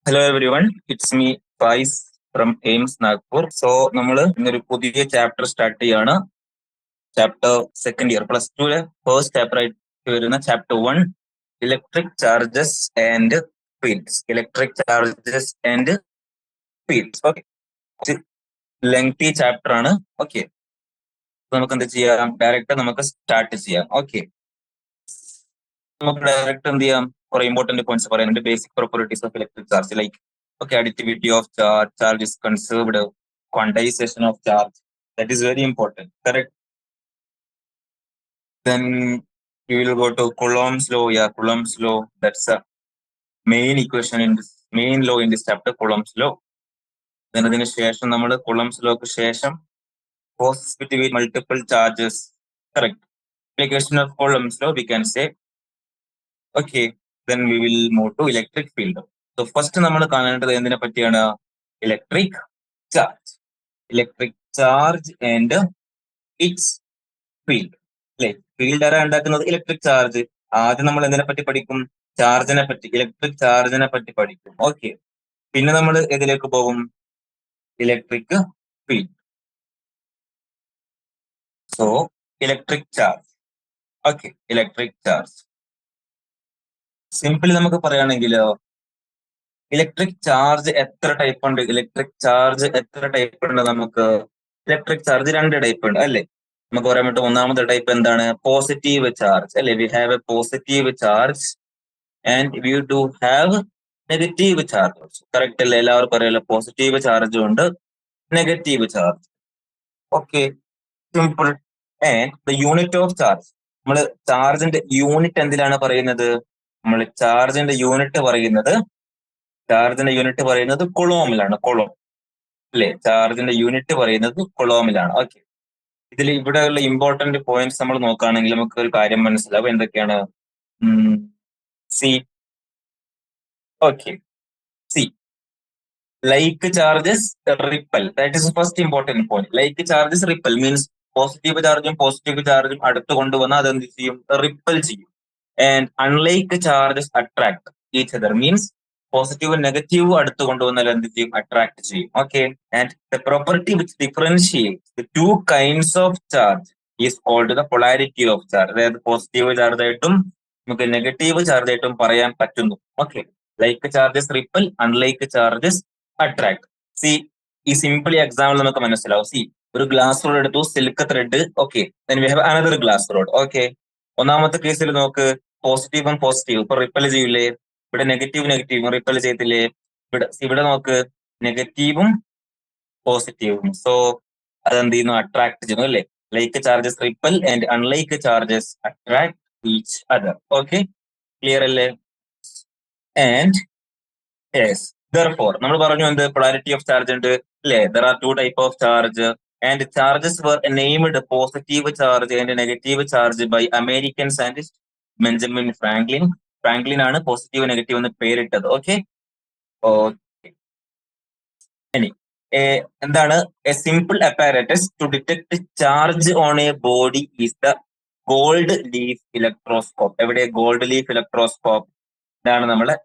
Hello everyone, it's me Faiz from AIIMS Nagpur. So നമ്മൾ ഇന്നൊരു പുതിയ ചാപ്റ്റർ സ്റ്റാർട്ട് ചെയ്യാണ്. ചാപ്റ്റർ സെക്കൻഡ് ഇയർ പ്ലസ് ടുവിലെ ഫസ്റ്റ് ചാപ്റ്റർ ആയിട്ട് വരുന്ന chapter 1 electric charges and fields. Electric charges and fields. Okay, lengthy chapter ആണ്. Okay, നമുക്ക് എന്ത് ചെയ്യാം, ഡയറക്റ്റ് നമുക്ക് സ്റ്റാർട്ട് ചെയ്യാം. ഓക്കെ, നമുക്ക് ഡയറക്റ്റ് എന്ത് ചെയ്യാം, കുറെ ഇമ്പോർട്ടന്റ് പോയിന്റ്സ് പറയാനുണ്ട്. Basic properties of electric charge, like okay, additivity of charge, charge is conserved, quantization of charge, that is very important, correct? Then we will go to Coulomb's law. Yeah, Coulomb's law, that's a main equation in this, main law in this chapter, Coulomb's law. Then അതിന് ശേഷം നമ്മൾ Coulomb's law ക്ക് ശേഷം forces between multiple charges, correct? Application of Coulomb's law we can say. Okay, then we will move to electric field. So first നമ്മൾ കാണേണ്ടത് എന്തിനെ പറ്റിയാണ്? Electric charge. Electric charge and it's field. അല്ലെ, field ആരാ ഉണ്ടാക്കുന്നത്? Electric charge. ആദ്യം നമ്മൾ എന്തിനെ പറ്റി പഠിക്കും? ചാർജിനെ പറ്റി, ഇലക്ട്രിക് ചാർജിനെ പറ്റി പഠിക്കും. ഓക്കെ, പിന്നെ നമ്മൾ ഏതിലേക്ക് പോകും? Electric field. So electric charge. Okay, electric charge simply നമുക്ക് പറയുകയാണെങ്കിലോ, ഇലക്ട്രിക് ചാർജ് എത്ര ടൈപ്പ് ഉണ്ട്? ഇലക്ട്രിക് ചാർജ് എത്ര ടൈപ്പ് ഉണ്ട്? നമുക്ക് ഇലക്ട്രിക് ചാർജ് 2 ടൈപ്പ് ഉണ്ട്, അല്ലേ? നമുക്ക് പറയാൻ പറ്റും. ഒന്നാമത്തെ ടൈപ്പ് എന്താണ്? പോസിറ്റീവ് ചാർജ്, അല്ലെ? We have A positive charge and we do have negative charge. Correct അല്ലേ? എല്ലാവർക്കും അറിയാലോ, പോസിറ്റീവ് ചാർജും ഉണ്ട്, negative charge. Okay, simple. And the unit of charge, നമ്മൾ ചാർജിന്റെ യൂണിറ്റ് എന്തിലാണ് പറയുന്നത്? നമ്മൾ ചാർജിന്റെ യൂണിറ്റ് പറയുന്നത് കൊളോമിലാണ്. കൊളോം, അല്ലെ? ചാർജിന്റെ യൂണിറ്റ് പറയുന്നത് കൊളോമിലാണ്. ഓക്കെ, ഇതിൽ ഇവിടെയുള്ള ഇമ്പോർട്ടന്റ് പോയിന്റ്സ് നമ്മൾ നോക്കുകയാണെങ്കിൽ നമുക്ക് ഒരു കാര്യം മനസ്സിലാവും. എന്തൊക്കെയാണ്? See. Okay, see, like charges repel. That is first important point. Like charges repel means positive ചാർജും അടുത്ത് കൊണ്ടുവന്ന് അതെന്ത് ചെയ്യും? റിപ്പൽ ചെയ്യും. And unlike charges attract each other means പോസിറ്റീവും നെഗറ്റീവും അടുത്ത് കൊണ്ടുവന്നാൽ എന്ത് ചെയ്യും? അട്രാക്ട് ചെയ്യും. Okay, and the property which differentiates the 2 kinds of charge is called the polarity of charge. അതായത് പോസിറ്റീവ് ചാർജ് ആയിട്ടും നമുക്ക് നെഗറ്റീവ് ചാർജ് ആയിട്ടും പറയാൻ പറ്റുന്നു. Okay, like charges ripple, unlike charges attract. C, ഈ സിംപിൾ എക്സാമ്പിൾ നമുക്ക് മനസ്സിലാവും. സി, ഒരു ഗ്ലാസ് റോഡ് എടുത്തു, silk thread. Okay, then we have another glass rod. Okay, ഒന്നാമത്തെ കേസിൽ നോക്ക്, പോസിറ്റീവ് ഇപ്പൊ റിപ്പൽ ചെയ്യൂലേ? ഇവിടെ നെഗറ്റീവും റിപ്പൽ ചെയ്തില്ലേ? ഇവിടെ നോക്ക്, നെഗറ്റീവും പോസിറ്റീവും. സോ അതെന്ത് ചെയ്യുന്നു? അട്രാക്ട് ചെയ്യുന്നു, അല്ലേ? Like charges ripple and unlike charges attract each other. Okay, clear അല്ലേ? ആൻഡ് യെസ്, therefore നമ്മൾ പറഞ്ഞു എന്ത്? പൊളാരിറ്റി ഓഫ് ചാർജ് ഉണ്ട്, അല്ലേ? There are 2 type of charge and charges were named positive charge and negative charge by American scientist Benjamin Franklin. Franklin ആണ് positive negative എന്ന് പേരിട്ടത്. Okay, ഇനി എന്താണ്? A simple apparatus to detect charge on a body is the gold leaf electroscope. എവിടെ? Gold leaf electroscope. ഇതാണ് നമ്മളെ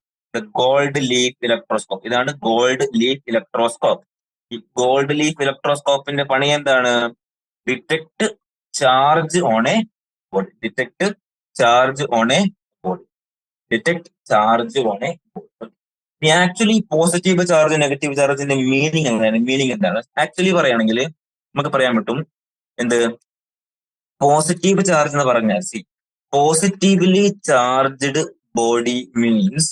gold leaf electroscope. ഇതാണ് gold leaf electroscope. ഈ ഗോൾഡ് ലീഫ് ഇലക്ട്രോസ്കോപ്പിന്റെ പണി എന്താണ്? Detect charge on a body. Detect charge on a body. ഇനി actually positive charge negative ചാർജിന്റെ മീനിങ് എന്താണ്? ആക്ച്വലി പറയുകയാണെങ്കിൽ നമുക്ക് പറയാൻ പറ്റും എന്ത്? പോസിറ്റീവ് ചാർജ് എന്ന് പറഞ്ഞാൽ, see, positively charged body means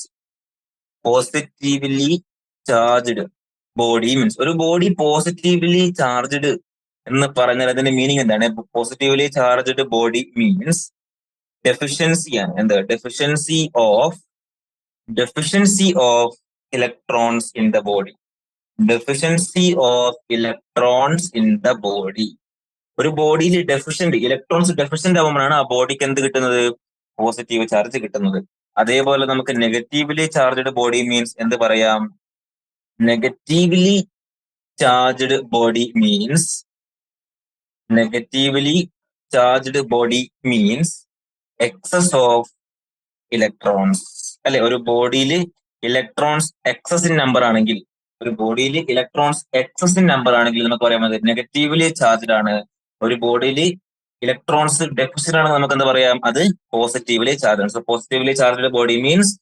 ഒരു ബോഡി പോസിറ്റീവ്ലി ചാർജ്ഡ് എന്ന് പറഞ്ഞാൽ അതിന്റെ മീനിങ് എന്താണ്? പോസിറ്റീവ്ലി ചാർജ്ഡ് ബോഡി മീൻസ് ഡെഫിഷ്യൻസിയാണ്. എന്ത്? Deficiency of electrons in the body. ഒരു ബോഡിയിൽ ഇലക്ട്രോൺസ് ഡെഫിഷ്യന്റ് ആവുമ്പോഴാണ് ആ ബോഡിക്ക് എന്ത് കിട്ടുന്നത്? പോസിറ്റീവ് ചാർജ് കിട്ടുന്നത്. അതേപോലെ നമുക്ക് നെഗറ്റീവ്ലി ചാർജ്ഡ് ബോഡി മീൻസ് എന്ത് പറയാം? Negatively charged body means excess of electrons, അല്ലെ? ഒരു ബോഡിയിൽ ഇലക്ട്രോൺസ് എക്സസ് ഇൻ നമ്പർ ആണെങ്കിൽ, ഒരു ബോഡിയിൽ ഇലക്ട്രോൺസ് എക്സസ് ഇൻ നമ്പർ ആണെങ്കിൽ നമുക്ക് പറയാൻ പറ്റും നെഗറ്റീവ്ലി ചാർജ്ഡ് ആണ്. ഒരു ബോഡിയിൽ ഇലക്ട്രോൺസ് ഡെഫിസിറ്റ് ആണെങ്കിൽ നമുക്ക് എന്താ പറയാം, അത് പോസിറ്റീവ്ലി ചാർജ് ആണ്. So positively charged body means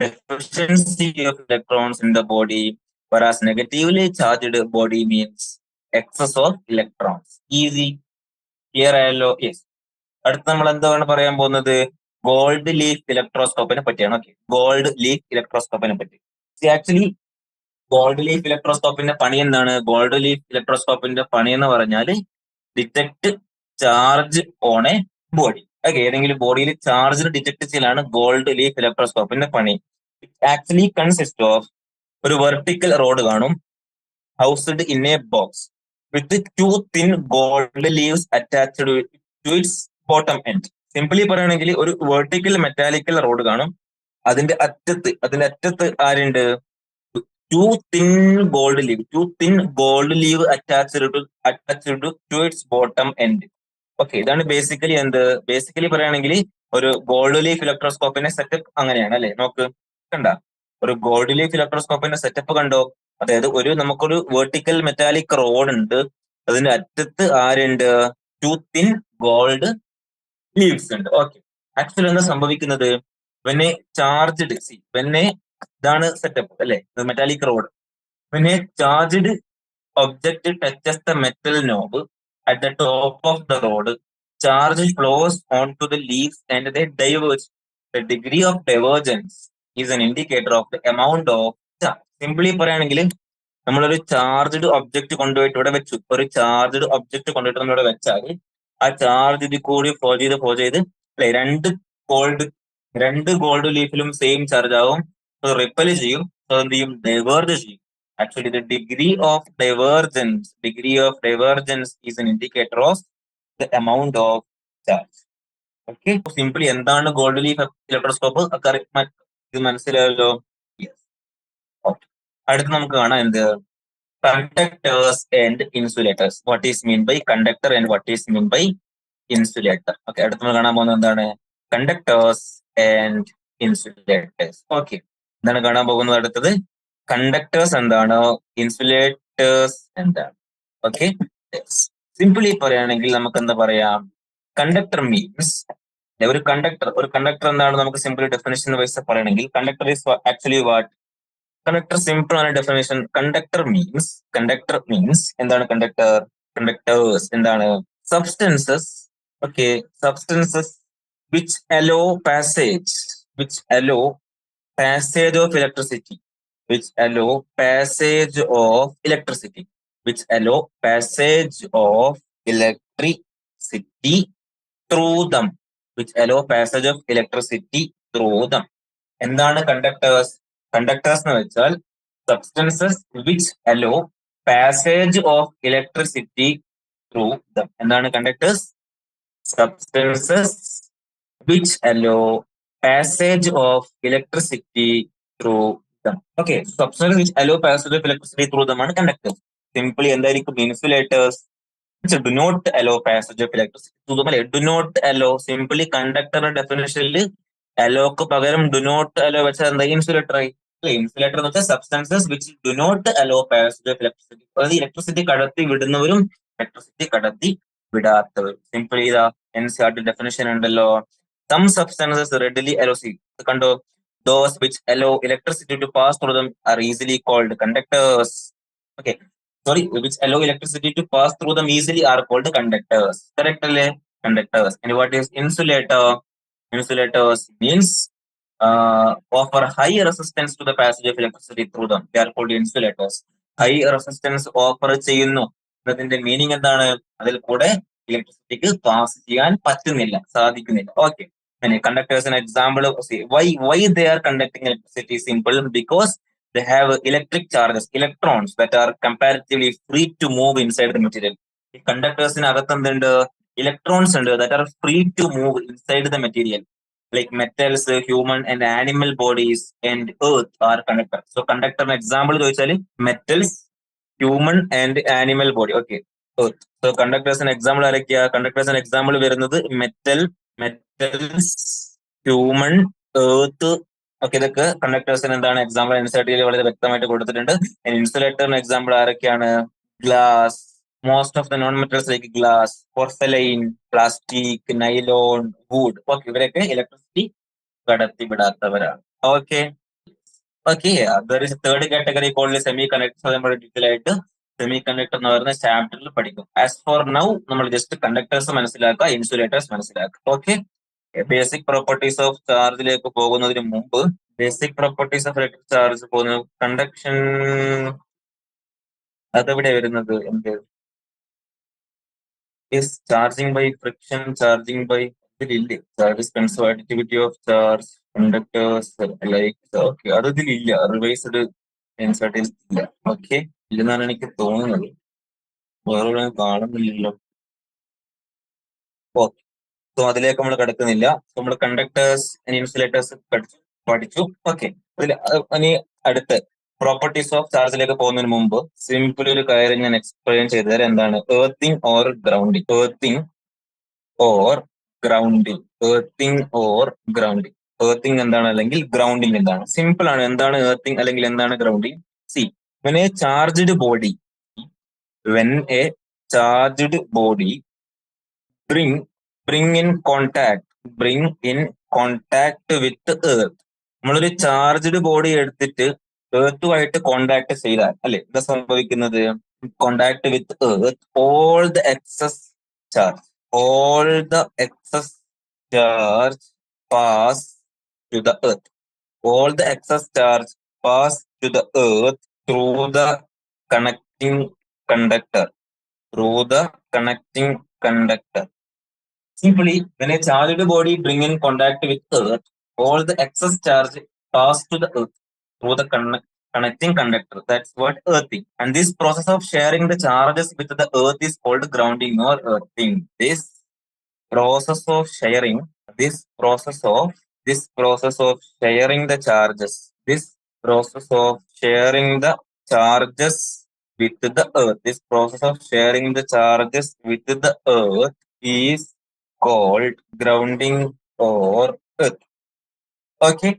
deficiency of electrons in the body, whereas negatively charged body means excess of electrons. Easy, clear ആയല്ലോ? യെസ്. അടുത്ത് നമ്മൾ എന്താണ് പറയാൻ പോകുന്നത്, ഗോൾഡ് ലീഫ് ഇലക്ട്രോസ്കോപ്പിനെ പറ്റിയാണ്. ഓക്കെ, ഗോൾഡ് ലീഫ് ഇലക്ട്രോസ്കോപ്പിനെ പറ്റി. ആക്ച്വലി ഗോൾഡ് ലീഫ് ഇലക്ട്രോസ്കോപ്പിന്റെ പണി എന്താണ്? ഗോൾഡ് ലീഫ് ഇലക്ട്രോസ്കോപ്പിന്റെ പണി എന്ന് പറഞ്ഞാൽ detect charge on a body. Okay, ഏതെങ്കിലും ബോഡിയിൽ ചാർജ് ഡിറ്റക്ട് ചെയ്യലാണ് ഗോൾഡ് ലീഫ് ഇലക്ട്രോസ്കോപ്പിന്റെ പണി. ആക്ച്വലി കൺസിസ്റ്റ് ഓഫ് ഒരു വെർട്ടിക്കൽ റോഡ് കാണും, housed in a box with 2 thin gold leaves attached to its bottom end. Simply പറയുകയാണെങ്കിൽ ഒരു വെർട്ടിക്കൽ മെറ്റാലിക്കൽ റോഡ് കാണും, അതിന്റെ അറ്റത്ത് ആരുണ്ട്? 2 thin gold leaf attached to its bottom end. Okay, ഇതാണ് ബേസിക്കലി ബേസിക്കലി പറയുകയാണെങ്കിൽ ഒരു ഗോൾഡ് ലീഫ് ഇലക്ട്രോസ്കോപ്പിന്റെ സെറ്റപ്പ് അങ്ങനെയാണ് അല്ലെ. നോക്ക്, കണ്ട ഒരു ഗോൾഡ് ലീഫ് ഇലക്ട്രോസ്കോപ്പിന്റെ സെറ്റപ്പ് കണ്ടോ? അതായത് നമുക്കൊരു വെർട്ടിക്കൽ മെറ്റാലിക് റോഡ് ഉണ്ട്, അതിന്റെ അറ്റത്ത് ആരുണ്ട്? 2 thin ഗോൾഡ് ലീവ്സ് ഉണ്ട്. ഓക്കെ, ആക്ച്വലി എന്താ സംഭവിക്കുന്നത്? ഇതാണ് സെറ്റപ്പ് അല്ലെ, metallic road. when a charged object touches the metal knob at the top of the rod, charge flows onto the leaves and they diverge. The degree of divergence is an indicator of the amount of charge. Simply പറയുകയാണെങ്കിൽ നമ്മളൊരു charged object കൊണ്ടുപോയിട്ട് ഇവിടെ വെച്ചു, ഒരു charged object കൊണ്ടുപോയിട്ട് നമ്മളിവിടെ വെച്ചാൽ ആ ചാർജ് ഇത് കൂടി ഫ്ലോ ചെയ്ത് അല്ലെ, രണ്ട് ഗോൾഡ് ലീഫിലും സെയിം ചാർജ് ആവും, റിപ്പൽ ചെയ്യും, എന്ത് ചെയ്യും? ഡൈവേർജ് ചെയ്യും. Actually, the degree of divergence is an indicator of the amount of charge. Okay, simply എന്താണ് ഗോൾഡ് ലീഫ് ഇലക്ട്രോസ്കോപ്പ് ഇത് മനസ്സിലായല്ലോ? യെസ്. ഓക്കെ, അടുത്ത് നമുക്ക് കാണാം എന്ത്, conductors and insulators. What is mean by conductor and what is mean by insulator? Okay, അടുത്ത് നമ്മൾ കാണാൻ പോകുന്നത് എന്താണ്, കണ്ടക്ടേഴ്സ് ആൻഡ് ഇൻസുലേറ്റേഴ്സ്. ഓക്കെ, എന്താണ് കാണാൻ പോകുന്നത് അടുത്തത്? കണ്ടക്ടേഴ്സ് എന്താണ്, ഇൻസുലേറ്റേഴ്സ് എന്താണ്? ഓക്കെ, സിംപിളി പറയുകയാണെങ്കിൽ നമുക്ക് എന്താ പറയാം, കണ്ടക്ടർ മീൻസ് ഒരു കണ്ടക്ടർ എന്താണ് നമുക്ക് സിംപിൾ ഡെഫിനേഷൻ വൈസ് പറയണമെങ്കിൽ, conductor is actually what? Conductor simple ആണ് ഡെഫിനേഷൻ. കണ്ടക്ടർ മീൻസ് എന്താണ്? കണ്ടക്ടേഴ്സ് എന്താണ്? Substances. Okay, substances which allow passage of electricity through them. എന്താണ് കണ്ടക്ടേഴ്സ് എന്ന് വെച്ചാൽ substances which allow passage of electricity through them. എന്താണ് conductors? Substances which allow passage of electricity through them. Okay, substances which allow passage of electricity through them ആണ് conductors. Simply എന്തായിരിക്കും? Insulators do not allow passage of electricity through them. Do not allow, simply കണ്ടക്ടറുടെ ഡെഫിനേഷനിൽ അലോക്ക് പകരം do not hello വെച്ചാൽ എന്താ? Insulator ആയി. Insulator എന്ന് വെച്ചാൽ substances which do not allow passage of electricity. അതായത് ഇലക്ട്രിസിറ്റി കടത്തി വിടുന്നവരും ഇലക്ട്രിസിറ്റി കടത്തി വിടാത്തവരും. സിംപിളി ഇതാ NCERT ഡെഫിനേഷൻ ഉണ്ടല്ലോ. സം സബ്സ്റ്റൻസസ് റെഡിലി അലോ, കണ്ടോ, those which allow electricity to pass through them are easily called conductors. Okay, which allow electricity to pass through them easily are called conductors. Correct alle? Conductors. And what is insulator? Insulators means offer high resistance to the passage of electricity through them. They are called insulators. High resistance offer ചെയ്യുന്നു എന്നതിന്റെ meaning എന്താണ്? അതിൽ കൂടെ ഇലക്ട്രിസിറ്റിക്ക് pass ചെയ്യാൻ സാധിക്കുന്നില്ല. Okay, conductors an example. Why they are conducting electricity? Simple, because they have electric charges, electrons that are comparatively free to move inside the material. ഈ കണ്ടക്ടേഴ്സിന് അകത്ത് എന്തുണ്ട്? ഇലക്ട്രോൺസ് ഉണ്ട് that are free to move inside the material, like metals, human and animal bodies and earth are conductors. So conductor example ചോദിച്ചാൽ metals, human and animal body. Okay, earth. So conductors example ആരൊക്കെയാ? conductors example വരുന്നത് metals, human, earth, okay, ഇതൊക്കെ കണ്ടക്ടേഴ്സിന് എന്താണ് example എൻസിആർടിയിൽ വളരെ വ്യക്തമായിട്ട് കൊടുത്തിട്ടുണ്ട്. ഇൻസുലേറ്ററിന് എക്സാമ്പിൾ ആരൊക്കെയാണ്? Glass, most of the non metals like glass, porcelain, plastic, nylon, wood. Okay, ഇവരൊക്കെ ഇലക്ട്രിസിറ്റി കടത്തിവിടാത്തവരാണ്. ഓക്കെ ഓക്കെ, അതൊരു തേർഡ് കാറ്റഗറി കോളിൽ സെമി കണ്ടക്ടർ നമ്മൾ ഡീറ്റെയിൽ ആയിട്ട് സെമി കണ്ടക്ടർ എന്ന് പറയുന്ന ചാപ്റ്ററിൽ പഠിക്കും. ആസ് ഫോർ നൗ നമ്മൾ ജസ്റ്റ് കണ്ടക്ടേഴ്സ് മനസ്സിലാക്കുക, ഇൻസുലേറ്റേഴ്സ് മനസ്സിലാക്കുക. ഓക്കെ, ബേസിക് പ്രോപ്പർട്ടീസ് ഓഫ് ചാർജിലേക്ക് പോകുന്നതിന് മുമ്പ് basic properties of electric charge പോകുന്ന കണ്ടക്ഷൻ അതെവിടെ വരുന്നത്? എന്ത് charging by friction, charging by ഇതിലില്ലേ? Charge conserve additivity of charge, conductors like. Okay, അത് ഇതിലില്ല, റിവൈസ്ഡ് എൻസിആർടിയിൽ ഇല്ല. ഓക്കെ, ഇല്ലെന്നാണ് എനിക്ക് തോന്നുന്നത്, വേറെ കാണുന്നില്ലല്ലോ. ഓക്കെ, സോ അതിലേക്ക് നമ്മൾ കിടക്കുന്നില്ല. നമ്മൾ കണ്ടക്ടേഴ്സ് ഇൻസുലേറ്റേഴ്സ് പഠിച്ചു. ഓക്കെ, ഇനി അടുത്ത് പ്രോപ്പർട്ടീസ് ഓഫ് ചാർജിലേക്ക് പോകുന്നതിന് മുമ്പ് സിമ്പിൾ ഒരു കാര്യം ഞാൻ എക്സ്പ്ലെയിൻ ചെയ്തു തരാം. എന്താണ് earthing or grounding? Earthing or grounding, earthing or grounding. Earthing എന്താണ് അല്ലെങ്കിൽ ഗ്രൗണ്ടിങ് എന്താണ്? സിമ്പിൾ ആണ്. എന്താണ് എർത്തിങ് അല്ലെങ്കിൽ എന്താണ് grounding? C, when a charged body when a charged body bring in contact with earth. നമ്മളൊരു ചാർജ്ഡ് ബോഡി എടുത്തിട്ട് എർത്തുമായിട്ട് കോണ്ടാക്ട് ചെയ്താൽ അല്ലെ എന്താ സംഭവിക്കുന്നത്? Contact with earth, all the excess charge pass to the earth. All the excess charge pass to the earth through the connecting conductor. Simply, when a charged body bring in contact with earth, all the excess charge pass to the earth through the connecting conductor. That's what earthing. And this process of sharing the charges with the earth is called grounding or earthing. This process of sharing the charges with the earth. This process of sharing the charges with the earth is called grounding or earth. Okay,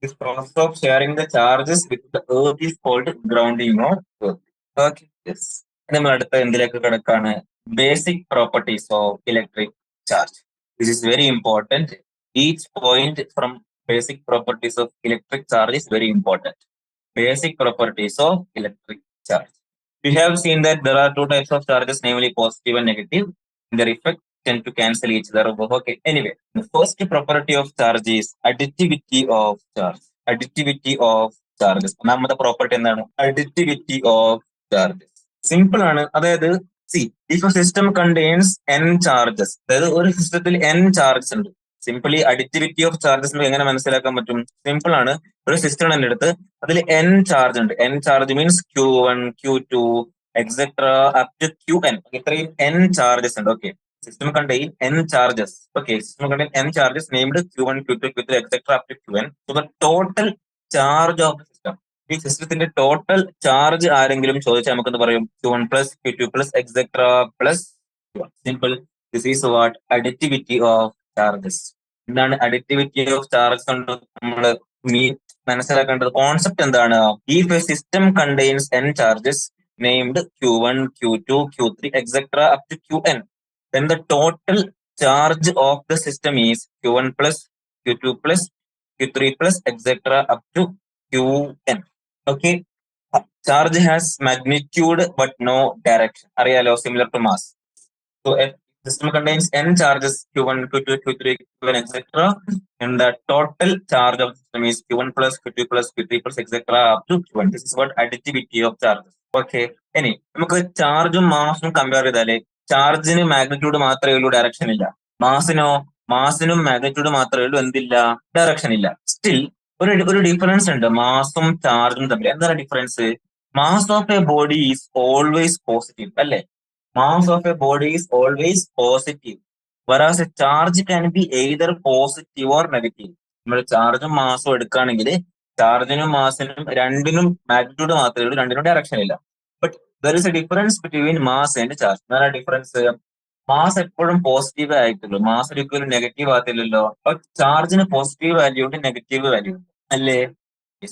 this process of sharing the charges with the earth is called grounding or earth. Okay, yes. നമ്മൾ അടുത്ത എന്തിലേക്ക് കിടക്കാണ്? Basic properties of electric charge. This is very important. Each point from basic properties of electric charge is very important. Basic properties of electric charge. We have seen that there are two types of charges, namely positive and negative. Their effect tend to cancel each other. Okay, anyway, the first property of charge is additivity of charge. ഒന്നാമത്തെ property എന്താണ്? Additivity of charges. Simple ആണ്. അതായത് C, if A system contains n charges, അതായത് ഒരു സിസ്റ്റത്തിൽ n charges ഉണ്ട്. Simply additivity of charges എങ്ങനെ മനസ്സിലാക്കാൻ പറ്റും? സിമ്പിൾ ആണ്. ഒരു സിസ്റ്റം തന്നെ എടുത്ത് അതിൽ n ചാർജ് ഉണ്ട്. n charge means Q1, Q2 etcetera up to Qn. ഇത്രയും n ചാർജസ് ഉണ്ട്. Okay, system contain n charges. Okay, system contain n charges named Q1, Q2, Q3, etc. up to Qn. So the total charge of the system. ഈ സിസ്റ്റത്തിന്റെ total charge ആരെങ്കിലും ചോദിച്ചാൽ നമുക്കെന്ന് പറയും Q1 plus Q2 plus etc. plus Q1. Simple. This is what additivity of charges. എന്താണ് additivity of charges കൊണ്ട് നമ്മൾ മനസ്സിലാക്കേണ്ടത് കോൺസെപ്റ്റ് എന്താണ്? If a system contains n charges named Q1, Q2, Q3, etc. up to Qn, then the total charge of the system is Q1 plus Q2 plus Q3 plus etc. up to Qn. Okay, charge has magnitude but no direction. അറിയാലോ, similar to mass. So a system contains n charges Q1, Q2, Q3, Qn etc. and the total charge of the system is Q1 plus Q2 plus Q3 plus etc. up to Qn. This is what additivity of charges. Okay, ഇനി നമുക്ക് ചാർജും മാസും compare ചെയ്താലേ ചാർജിന് magnitude മാത്രമേ ഉള്ളൂ, direction ഇല്ല. മാസിനും magnitude മാത്രമേ ഉള്ളൂ, എന്തില്ല? ഡയറക്ഷൻ ഇല്ല. സ്റ്റിൽ ഒരു ഡിഫറൻസ് ഉണ്ട് മാസും ചാർജും തമ്മിൽ. എന്താണ് difference? Mass of a body is always positive അല്ലെ? Mass of a body is always positive. Whereas a charge can be either positive or negative. നമ്മൾ ചാർജും മാസും എടുക്കുകയാണെങ്കിൽ ചാർജിനും മാസിനും രണ്ടിനും മാഗ്നിറ്റ്യൂഡ് മാത്രമേ ഉള്ളൂ, രണ്ടിനും ഡയറക്ഷൻ ഇല്ല. But there is A difference between mass and charge. എന്താണ് ഡിഫറൻസ്? മാസ് എപ്പോഴും പോസിറ്റീവ് ആയിട്ടുള്ളൂ. മാസ് ഒരിക്കലും നെഗറ്റീവ് ആകത്തില്ലല്ലോ. ബട്ട് ചാർജിന് പോസിറ്റീവ് വാല്യൂ ഉണ്ട്, നെഗറ്റീവ് വാല്യൂ ഉണ്ട് അല്ലേ?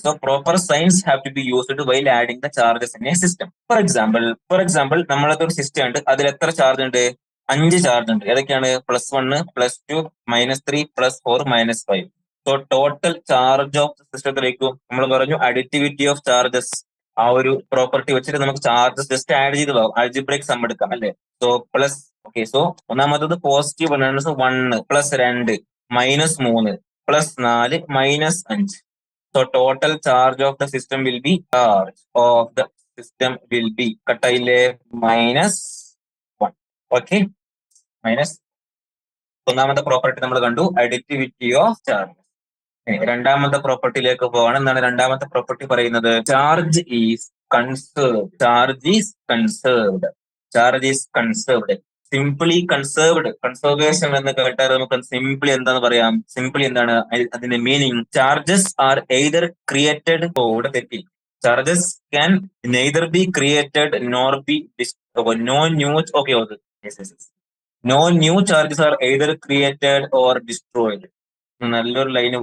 So proper signs have to be used while adding the charges in a system. For example, നമ്മളൊക്കെ ഒരു system ഉണ്ട്. അതിൽ എത്ര ചാർജ് ഉണ്ട്? 5 ചാർജ് ഉണ്ട്. ഏതൊക്കെയാണ്? +1, +2, -3, +4, -5. സോ ടോട്ടൽ ചാർജ് ഓഫ് സിസ്റ്റത്തിലേക്കും നമ്മൾ പറഞ്ഞു അഡിറ്റിവിറ്റി ഓഫ് ചാർജസ്. ആ ഒരു പ്രോപ്പർട്ടി വെച്ചിട്ട് നമുക്ക് ചാർജസ് ജസ്റ്റ് ആഡ് ചെയ്ത് പോകാം. ആൽജിബ്രൈക് സം എടുക്കാം അല്ലേ? So plus okay. സോ ഒന്നാമത്തത് positive 1, +2, -3, +4, -5. So total charge of the system will be കട്ടായില്ലേ -1. Okay, minus. ഒന്നാമത്തെ പ്രോപ്പർട്ടി നമ്മൾ കണ്ടു, അഡിറ്റിവിറ്റി ഓഫ് ചാർജ്. രണ്ടാമത്തെ പ്രോപ്പർട്ടിയിലേക്ക് പോവാണ്. എന്താണ് രണ്ടാമത്തെ പ്രോപ്പർട്ടി പറയുന്നത്? Charge is conserved. Simply conserved. Conservation എന്ന് കേട്ടാൽ നമുക്ക് സിംപിളി എന്താന്ന് പറയാം? സിംപിളി എന്താണ് അതിന്റെ meaning? Charges are either created. ഇവിടെ തെറ്റി. Charges can neither be created nor be no new. Okay, no new charges are either created or destroyed. നല്ലൊരു ലൈന്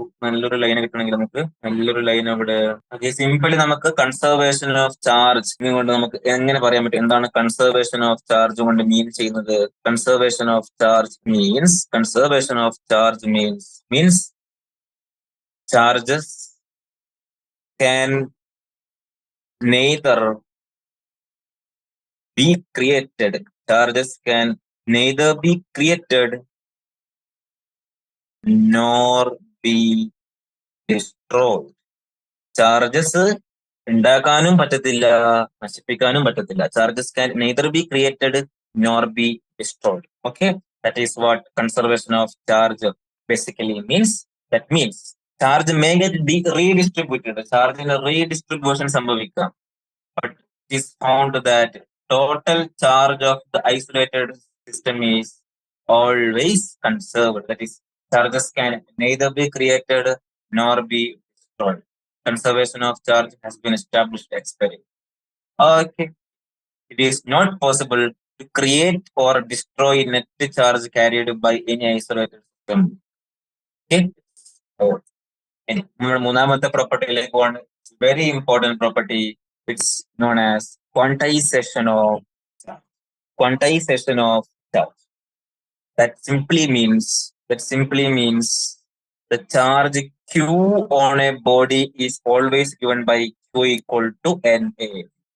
കിട്ടണമെങ്കിൽ നമുക്ക് നല്ലൊരു ലൈൻ അവിടെ. ഓക്കെ, സിംപിളി നമുക്ക് കൺസർവേഷൻ ഓഫ് ചാർജ് കൊണ്ട് നമുക്ക് എങ്ങനെ പറയാൻ പറ്റും? എന്താണ് കൺസർവേഷൻ ഓഫ് ചാർജ് കൊണ്ട് മീൻ ചെയ്യുന്നത്? Conservation of charge means charges can neither be created nor be destroyed. Charges ഉണ്ടാക്കാനും പറ്റത്തില്ല, നശിപ്പിക്കാനും പറ്റത്തില്ല. Charges can neither be created nor be destroyed. Okay, that is what conservation of charge basically means. That means charge may get redistributed. ചാർജിന് redistribution സംഭവിക്കാം. But it is found that total charge of the isolated system is always conserved. That is charges can neither be created nor be destroyed. Conservation of charge has been established experiment. Okay, it is not possible to create or destroy net charge carried by any isolated system. Okay, so മൂന്നാമത്തെ പ്രോപ്പർട്ടിയിലേക്ക് പോവാണ്. Very important property. It's known as quantisation of charge. That simply means the charge Q on a body is always given by Q equal to NA.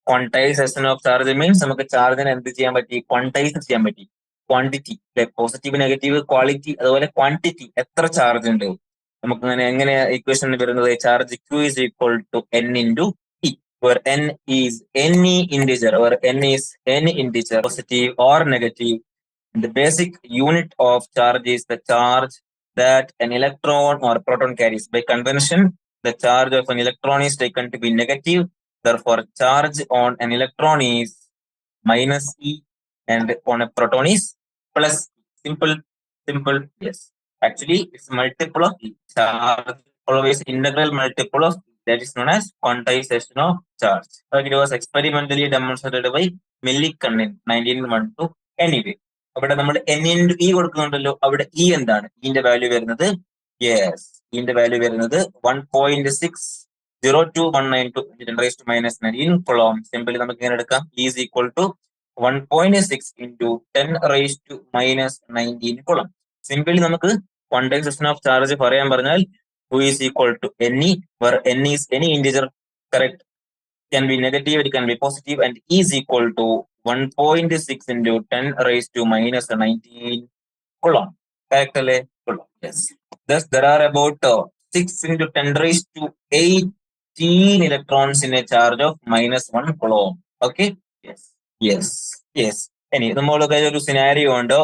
Quantization of charge means നമുക്ക് ചാർജിനെ എന്ത് ചെയ്യാൻ പറ്റി? Quantise ചെയ്യാൻ പറ്റി. Quantity, positive negative, quality, അതുപോലെ quantity, എത്ര charge ഉണ്ട്. നമുക്ക് എങ്ങനെ ഇക്വേഷൻ വരുന്നത്? Charge Q is equal to N into T, where N is any integer, positive or negative. The basic unit of charge is the charge that an electron or proton carries. By convention, the charge of an electron is taken to be negative. Therefore, charge on an electron is -E and on a proton is +E. Simple. Yes. Actually, it's multiple of E. Charge always integral multiple of E. That is known as quantization of charge. It was experimentally demonstrated by Millikan in 1912. Anyway, അവിടെ നമ്മൾ N into E കൊടുക്കുന്നുണ്ടല്ലോ. അവിടെ E എന്താണ്? ഇന്റെ value വരുന്നത് 1.602192 10⁻⁻⁹ coulomb. Simply നമുക്ക് ഇങ്ങനെ എടുക്കാം. E is equal to 1.6 into 10⁻⁻⁹ coulomb. Simply നമുക്ക് ക്വാണ്ടൈസേഷൻ ഓഫ് ചാർജ് പറയാൻ പറഞ്ഞാൽ Q is equal to NE, where N is any integer, correct? Can be negative, it can be positive, and E is equal to 1.6 into 10⁻⁻⁹ coulomb. Correct alle? Coulomb. Yes. Thus, there are about 6 into 10⁻18 electrons in a charge of -1 coulomb. Okay? Yes. Any നമ്മളൊക്കെ ഒരു scenario ഉണ്ട്.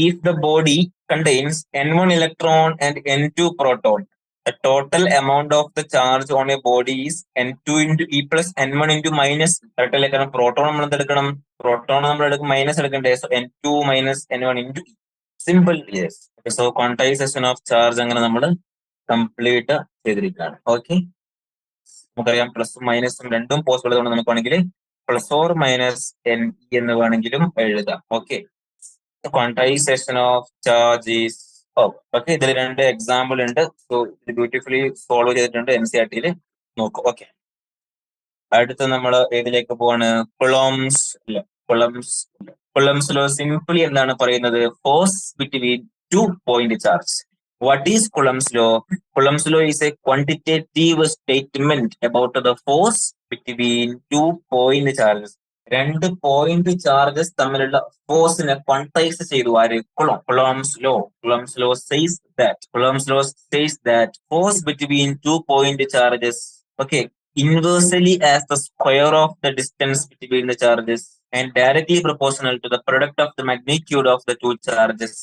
If the body contains N1 electron and N2 proton, the total amount of the charge on a body is N2 into E plus N1 into minus. കാരണം proton നമ്മൾ എന്തെടുക്കണം? Proton നമ്മൾ minus എടുക്കണ്ടേ? So N2 minus N1 into E. Simple. Yes. So quantisation of charge അങ്ങനെ നമ്മൾ complete ചെയ്തിരിക്കുകയാണ്. Okay, നമുക്കറിയാം പ്ലസും മൈനസും രണ്ടും പോസിബിൾ ആയതുകൊണ്ട് നമുക്ക് വേണമെങ്കിൽ +or - NE എന്ന് വേണമെങ്കിലും എഴുതാം. Okay, quantisation of charge is okay. ഇതിൽ രണ്ട് എക്സാമ്പിൾ ഉണ്ട്. സോ ഇത് ബ്യൂട്ടിഫുള്ളി സോൾവ് ചെയ്തിട്ടുണ്ട് NCERT നോക്കൂ. ഓക്കെ, അടുത്ത നമ്മൾ ഏതിലേക്ക് പോവാണ്? കുളോംസ് ഇല്ല, കുളംസ് ലോ സിംപിളി എന്താണ് പറയുന്നത്? Force between two point charge. What is കുളംസ് law? കുളംസ് law is A quantitative statement about the force between two point charges. രണ്ട് പോയിന്റ് ചാർജസ് തമ്മിലുള്ള ഫോഴ്സിനെ ക്വാണ്ടൈസ് ചെയ്തു ആര്? കുളംസ് law. കുളംസ് law says that force between two point charges inversely as the square of the distance between the charges and directly proportional to the product of the magnitude of the two charges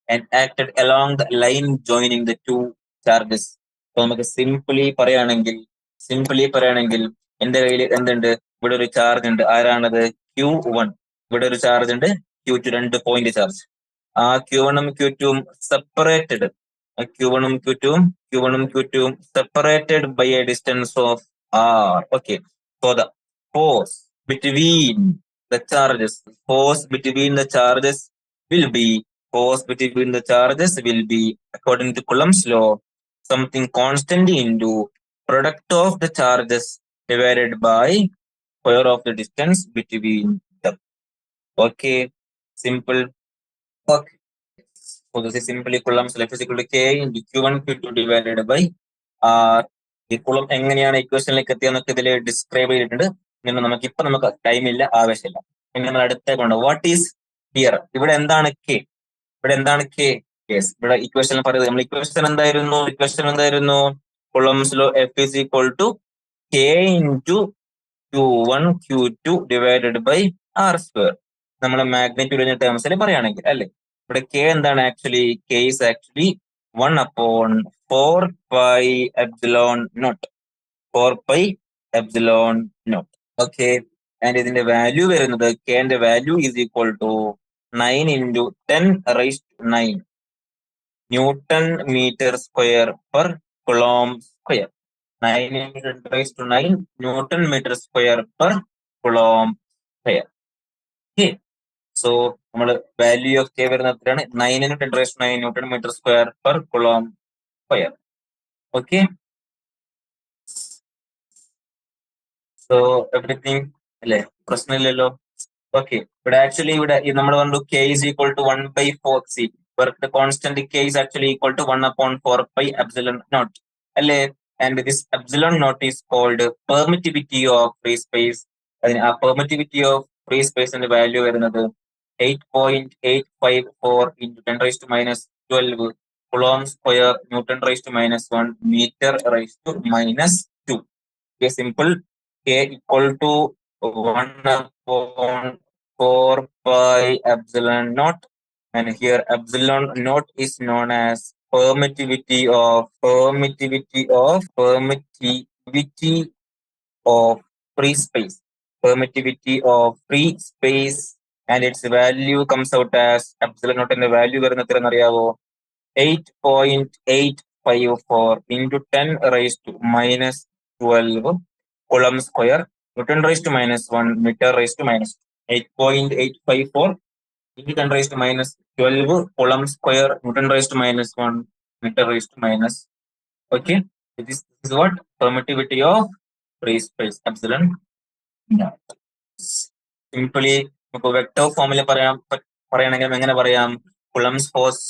and acted along the line joining the two charges. So നമുക്ക് simply പറയുകയാണെങ്കിൽ എന്റെ കയ്യിൽ എന്തുണ്ട്? ഇവിടെ ഒരു charge ഉണ്ട്. ആരാണത്? Q1. ഇവിടെ ഒരു ചാർജ് ഉണ്ട് Q2, രണ്ട് പോയിന്റ് ചാർജ്. ആ Q1ഉം Q2ഉം സെപ്പറേറ്റഡ്. Q1ഉം Q2ഉം separated by a distance of R. Okay, so the force between the charges will be according to Coulomb's law something constant into product of the charges divided by square of the distance between them. Okay, simple. Okay, so this is simply Coulomb's law is equal to K into Q1 Q2 divided by R. ഈ കുളം എങ്ങനെയാണ് ഇക്വേഷനിലേക്ക് എത്തിയെന്നൊക്കെ ഇതിൽ describe ചെയ്തിട്ടുണ്ട്. നമുക്ക് time ഇല്ല, ആവശ്യമില്ല. പിന്നെ നമ്മൾ അടുത്തേക്കുണ്ട്. What is here? ഇവിടെ എന്താണ് K? യെസ്, ഇവിടെ ഇക്വേഷൻ പറയുന്നത്. നമ്മൾ ഇക്വേഷൻ എന്തായിരുന്നു? കുളംസ് law F is equal to K into Q1 Q2 divided by R square. നമ്മൾ മാഗ്നിറ്റ്യൂഡ് ടേംസിൽ പറയുകയാണെങ്കിൽ അല്ലെ, ഇവിടെ K എന്താണ്? Actually K is actually 1/4 pi epsilon naught. Okay, and ഇതിന്റെ വാല്യൂ വരുന്നത് K ന്റെ value is equal to 9 into 10 raised to 9 newton metre square per coulomb square. 9 into 10 raised to 9 newton metre square per coulomb square. Okay, so നമ്മൾ value of K വരുന്നത് എത്രയാണ്? 9 into 10 raised to 9 newton metre square per coulomb square. Okay, so everything അല്ലേ, പ്രശ്നമില്ലല്ലോ. Okay, ഇവിടെ actually ഇവിടെ നമ്മൾ പറഞ്ഞു K is equal to 1/4C, where the constant K is actually equal to 1/4 pi epsilon naught അല്ലേ. And this epsilon naught is called permittivity of free space. അതിന് ആ permittivity of free spaceന്റെ value വരുന്നത് 8.854 into 10 raised to minus 12 coulomb square newton raised to minus 1 meter raised to minus 2. Okay, simple. K equal to 1/4 pi epsilon naught, and here epsilon naught is known as permittivity of free space, and its value comes out as epsilon naught ന്റെ value വരുന്ന എത്രയെന്ന് അറിയാവോ? 8.854 into 10 raised to minus 12 coulomb square Newton raised to minus 1 meter raised to minus 8.854 into 10 raised to minus 12 coulomb square Newton raised to minus 1 meter raised to minus. Okay, this is what permittivity of free space epsilon naught. Simply നമുക്ക് vector ഫോമിൽ പറയണമെങ്കിൽ എങ്ങനെ പറയാം? Coulomb's force